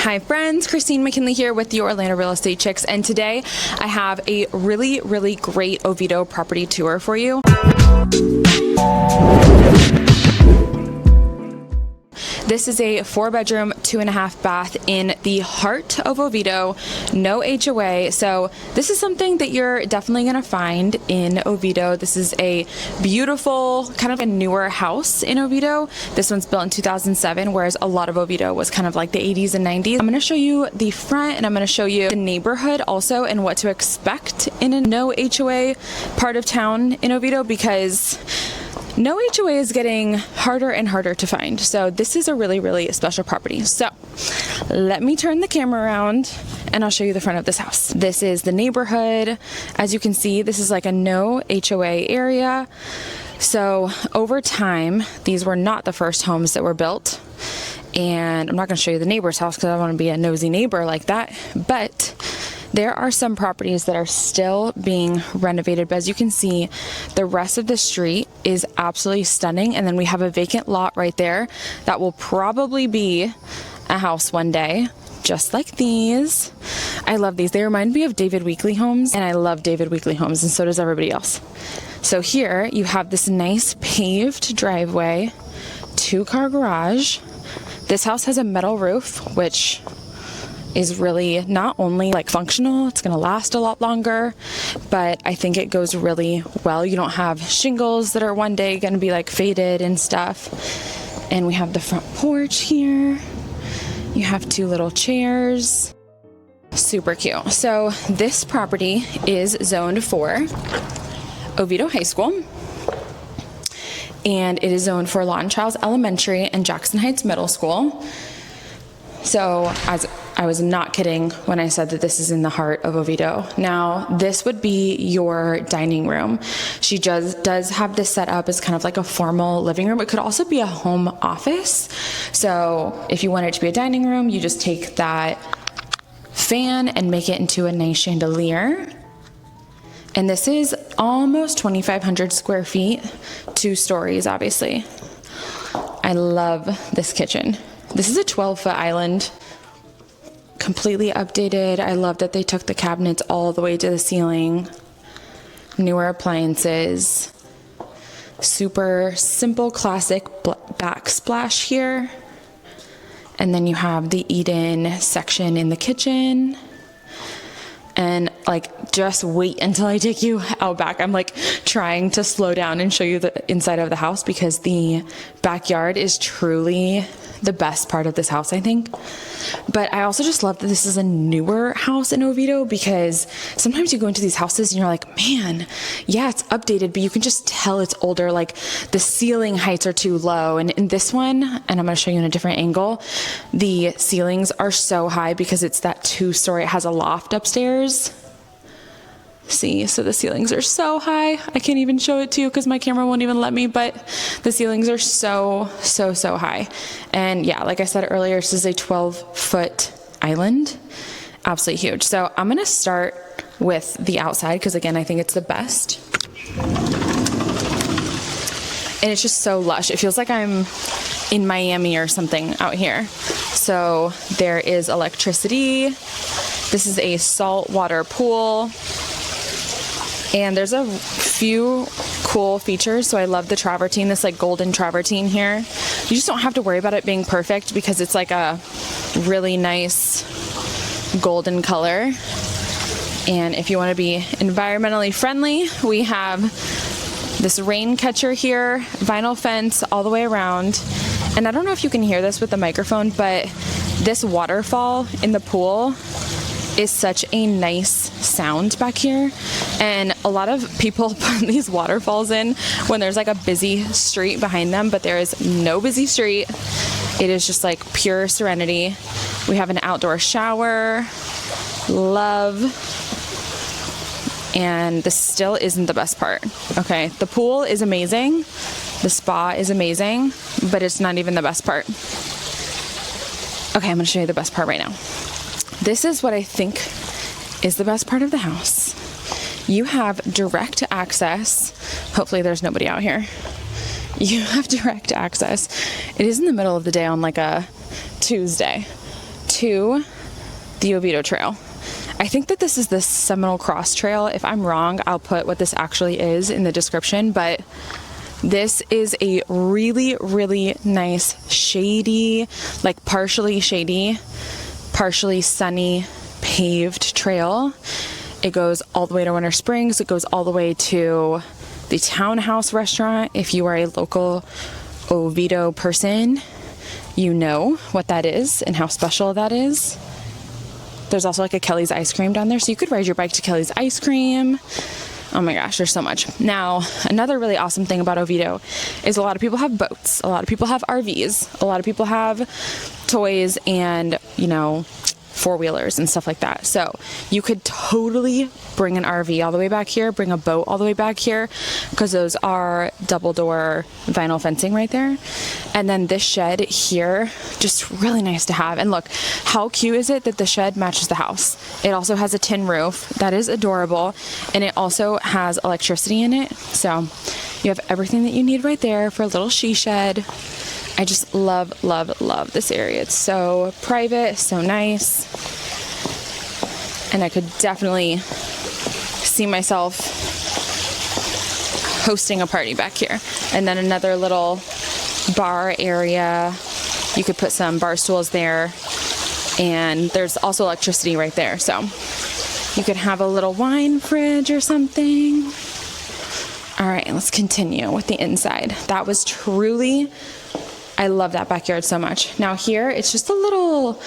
Hi friends, Christine McKinley here with your Orlando Real Estate Chicks, and today I have a really great Oviedo property tour for you. This is a 4-bedroom, 2.5 bath in the heart of Oviedo, no HOA. So this is something that you're definitely gonna find in Oviedo. This is a beautiful, kind of a newer house in Oviedo. This one's built in 2007, whereas a lot of Oviedo was kind of like the 80s and 90s. I'm gonna show you the front, and I'm gonna show you the neighborhood also and what to expect in a no HOA part of town in Oviedo, because no HOA is getting harder and harder to find. So this is a really special property. So let me turn the camera around and I'll show you the front of this house. This is the neighborhood. As you can see, this is like a no HOA area. So over time, these were not the first homes that were built. And I'm not gonna show you the neighbor's house because I don't wanna be a nosy neighbor like that. But there are some properties that are still being renovated, but as you can see, the rest of the street is absolutely stunning. And then we have a vacant lot right there that will probably be a house one day, just like these. I love these. They remind me of David Weekley homes, and I love David Weekley homes, and so does everybody else. So here you have this nice paved driveway, 2-car garage. This house has a metal roof, which is really not only like functional, it's gonna last a lot longer, but I think it goes really well. You don't have shingles that are one day gonna be like faded and stuff. And we have the front porch here. You have 2 little chairs. Super cute. So this property is zoned for Oviedo High School, and it is zoned for Lawton Childs Elementary and Jackson Heights Middle School. So as I was not kidding when I said that this is in the heart of Oviedo. Now, this would be your dining room. She does have this set up as kind of like a formal living room. It could also be a home office. So if you want it to be a dining room, you just take that fan and make it into a nice chandelier. And this is almost 2,500 square feet, 2 stories, obviously. I love this kitchen. This is a 12-foot island, completely updated. I love that they took the cabinets all the way to the ceiling. Newer appliances. Super simple, classic backsplash here. And then you have the eat-in section in the kitchen. And like, just wait until I take you out back. I'm like trying to slow down and show you the inside of the house, because the backyard is truly the best part of this house, I think. But I also just love that this is a newer house in Oviedo, because sometimes you go into these houses and you're like, man, yeah, it's updated, but you can just tell it's older. Like the ceiling heights are too low. And in this one, and I'm gonna show you in a different angle, the ceilings are so high because it's that 2-story. It has a loft upstairs. See, so the ceilings are so high. I can't even show it to you because my camera won't even let me, but the ceilings are so high. And yeah, like I said earlier, this is a 12-foot island. Absolutely huge. So I'm gonna start with the outside because, again, I think it's the best. And it's just so lush. It feels like I'm in Miami or something out here. So there is electricity. This is a saltwater pool. And there's a few cool features. So I love the travertine, this like golden travertine here. You just don't have to worry about it being perfect because it's like a really nice golden color. And if you want to be environmentally friendly, we have this rain catcher here, vinyl fence all the way around. And I don't know if you can hear this with the microphone, but this waterfall in the pool is such a nice sound back here. And a lot of people put these waterfalls in when there's like a busy street behind them, but there is no busy street. It is just like pure serenity. We have an outdoor shower. Love. And this still isn't the best part. Okay, the pool is amazing. The spa is amazing, but it's not even the best part. Okay, I'm gonna show you the best part right now. This is what I think is the best part of the house. You have direct access. Hopefully there's nobody out here. You have direct access. It is in the middle of the day on like a Tuesday to the Oviedo Trail. I think that this is the Seminole Cross Trail. If I'm wrong, I'll put what this actually is in the description, but this is a really, really nice, shady, like partially shady, partially sunny, paved trail. It goes all the way to Winter Springs. It goes all the way to the Townhouse restaurant. If you are a local Oviedo person, you know what that is and how special that is. There's also like a Kelly's Ice Cream down there, so you could ride your bike to Kelly's Ice Cream. Oh my gosh, there's so much. Now, another really awesome thing about Oviedo is a lot of people have boats, a lot of people have RVs, a lot of people have toys and, you know, four-wheelers and stuff like that. So you could totally bring an RV all the way back here, bring a boat all the way back here, because those are double door vinyl fencing right there. And then this shed here, just really nice to have. And look, how cute is it that the shed matches the house? It also has a tin roof. That is adorable. And it also has electricity in it. So you have everything that you need right there for a little she shed. I just love, love, love this area. It's so private, so nice. And I could definitely see myself hosting a party back here. And then another little bar area. You could put some bar stools there. And there's also electricity right there. So you could have a little wine fridge or something. All right, let's continue with the inside. That was truly... I love that backyard so much. Now here, it's just a little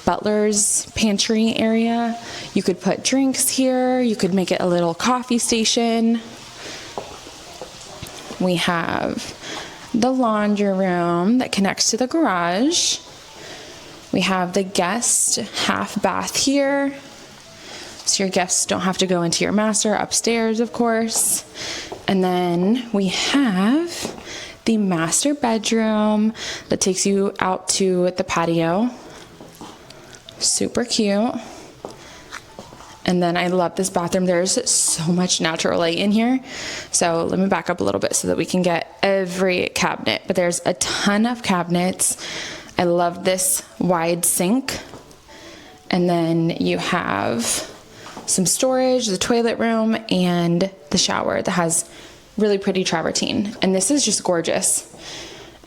butler's pantry area. You could put drinks here. You could make it a little coffee station. We have the laundry room that connects to the garage. We have the guest half bath here. So your guests don't have to go into your master upstairs, of course. And then we have the master bedroom that takes you out to the patio. Super cute. And then I love this bathroom. There's so much natural light in here. So let me back up a little bit so that we can get every cabinet. But there's a ton of cabinets. I love this wide sink. And then you have some storage, the toilet room, and the shower that has really pretty travertine. And this is just gorgeous.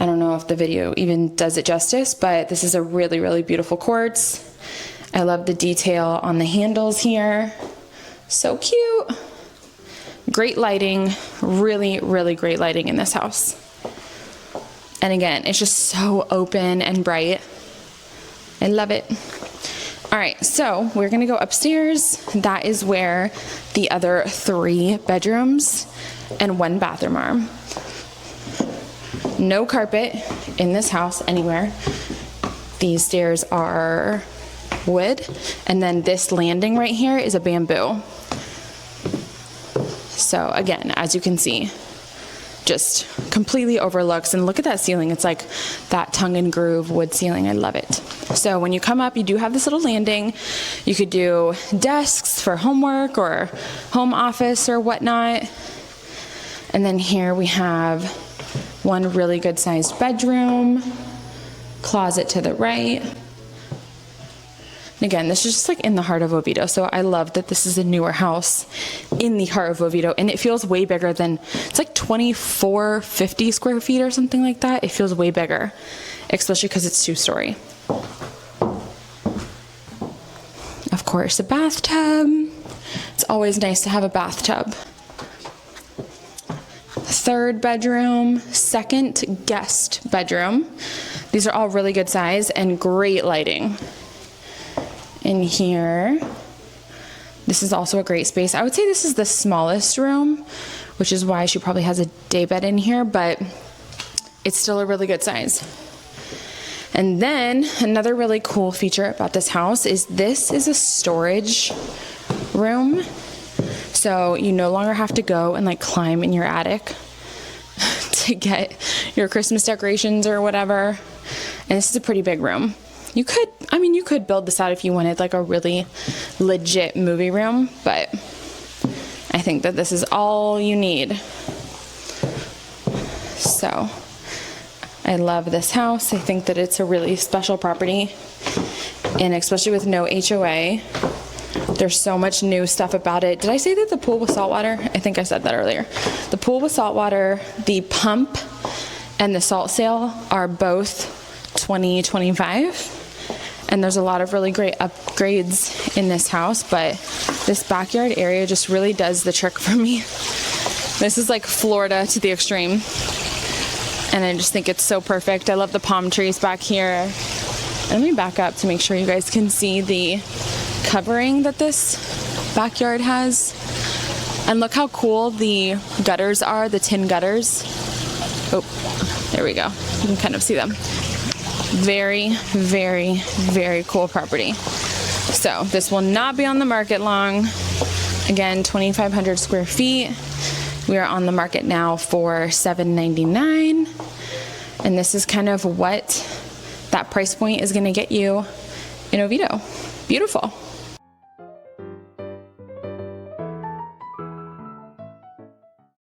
I don't know if the video even does it justice, but this is a really, really beautiful quartz. I love the detail on the handles here. So cute. Great lighting. Really, really great lighting in this house. And again, it's just so open and bright. I love it. All right, so we're gonna go upstairs. That is where the other 3 bedrooms and 1 bathroom are. No carpet in this house anywhere. These stairs are wood, and then this landing right here is a bamboo. So again, as you can see, just completely overlooks, and look at that ceiling. It's like that tongue and groove wood ceiling. I love it. So when you come up, you do have this little landing. You could do desks for homework or home office or whatnot. And then here we have one really good sized bedroom, closet to the right. And again, this is just like in the heart of Oviedo. So I love that this is a newer house in the heart of Oviedo, and it feels way bigger than, it's like 2,450 square feet or something like that. It feels way bigger, especially because it's 2-story. Of course, a bathtub. It's always nice to have a bathtub. 3rd bedroom, 2nd guest bedroom. These are all really good size and great lighting. In here, this is also a great space. I would say this is the smallest room, which is why she probably has a day bed in here, but it's still a really good size. And then another really cool feature about this house is this is a storage room. So you no longer have to go and like climb in your attic to get your Christmas decorations or whatever. And this is a pretty big room. You could build this out if you wanted like a really legit movie room, but I think that this is all you need. So I love this house. I think that it's a really special property. and especially with no HOA, there's so much new stuff about it. Did I say that the pool was saltwater? I think I said that earlier. The pool was saltwater. The pump and the salt sail are both 2025. And there's a lot of really great upgrades in this house, but this backyard area just really does the trick for me. This is like Florida to the extreme. And I just think it's so perfect. I love the palm trees back here. And let me back up to make sure you guys can see the covering that this backyard has. And look how cool the gutters are, the tin gutters. Oh, there we go. You can kind of see them. Very, very, very cool property. So this will not be on the market long. Again, 2,500 square feet. We are on the market now for $799. And this is kind of what that price point is going to get you in Oviedo. Beautiful.